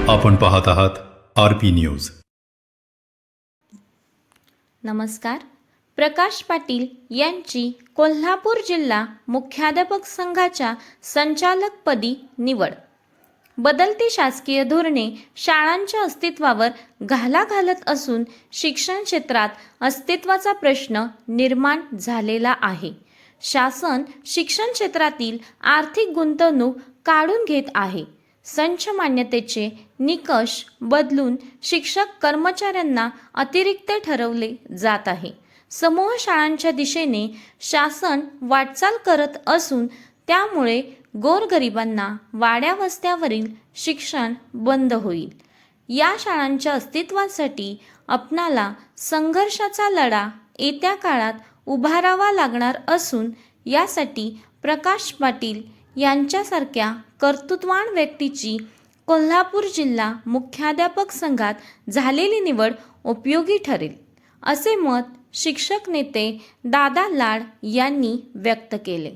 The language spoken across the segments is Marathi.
आपण पाहत आहात RP न्यूज। नमस्कार। प्रकाश पाटील यांची कोल्हापूर जिल्हा मुख्याध्यापक संघाच्या संचालकपदी निवड। बदलती शासकीय धोरणे शाळांच्या अस्तित्वावर घाला घालत असून शिक्षण क्षेत्रात अस्तित्वाचा प्रश्न निर्माण झालेला आहे। शासन शिक्षण क्षेत्रातील आर्थिक गुंतवणूक काढून घेत आहे। संच मान्यतेचे निकष बदलून शिक्षक कर्मचाऱ्यांना अतिरिक्त ठरवले जात आहे। समूह शाळांच्या दिशेने शासन वाटचाल करत असून त्यामुळे गोरगरिबांना वाड्या वस्त्यावरील शिक्षण बंद होईल। या शाळांच्या अस्तित्वासाठी आपणाला संघर्षाचा लढा येत्या काळात उभारावा लागणार असून यासाठी प्रकाश पाटील यांच्यासारख्या कर्तृत्ववान व्यक्तीची कोल्हापूर जिल्हा मुख्याध्यापक संघात झालेली निवड उपयोगी ठरेल, असे मत शिक्षक नेते दादा लाड यांनी व्यक्त केले।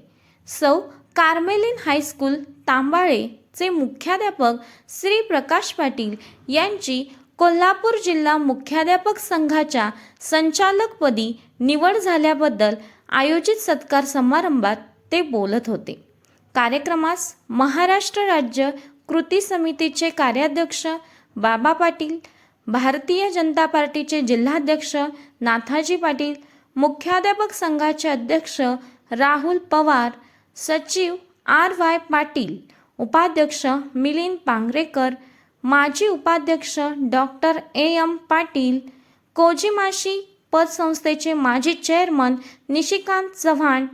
सौ कार्मेलिन हायस्कूल तांबाळेचे मुख्याध्यापक श्री प्रकाश पाटील यांची कोल्हापूर जिल्हा मुख्याध्यापक संघाच्या संचालकपदी निवड झाल्याबद्दल आयोजित सत्कार समारंभात ते बोलत होते। कार्यक्रमास महाराष्ट्र राज्य कृती समितीचे कार्याध्यक्ष बाबा पाटील, भारतीय जनता पार्टीचे जिल्हाध्यक्ष नाथाजी पाटील, मुख्याध्यापक संघाचे अध्यक्ष राहुल पवार, सचिव RY पाटील, उपाध्यक्ष मिलिंद पांगरेकर, माजी उपाध्यक्ष डॉक्टर AM पाटील, कोजिमाशी पतसंस्थेचे माजी चेअरमन निशिकांत चव्हाण,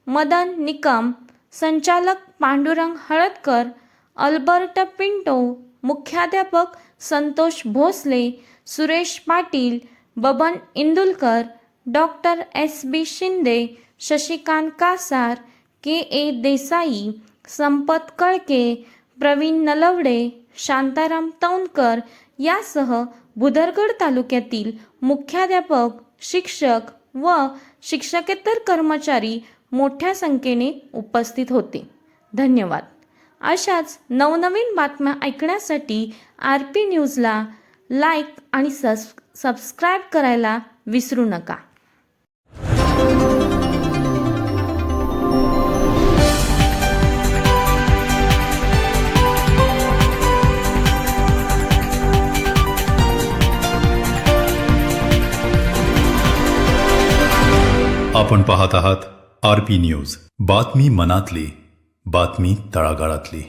मदन निकम, संचालक पांडुरंग हळदकर, अल्बर्ट पिंटो, मुख्याध्यापक Santosh Bhosale, Suresh Patil, Baban Indulkar, doctor SB Shinde, Shashikant Kasar, KA Desai, Sampat कळके, प्रवीण नलवडे, शांताराम तौनकर यासह भुदरगड तालुक्यातील मुख्याध्यापक, शिक्षक व शिक्षकेतर कर्मचारी मोठ्या संख्येने उपस्थित होते। धन्यवाद। अशाच नवनवीन बातम्या ऐकण्यासाठी RP न्यूजला लाईक आणि सबस्क्राईब करायला विसरू नका। आपण पाहत आहात RP न्यूज। बातमी मनातली, बातमी तळागाळातली।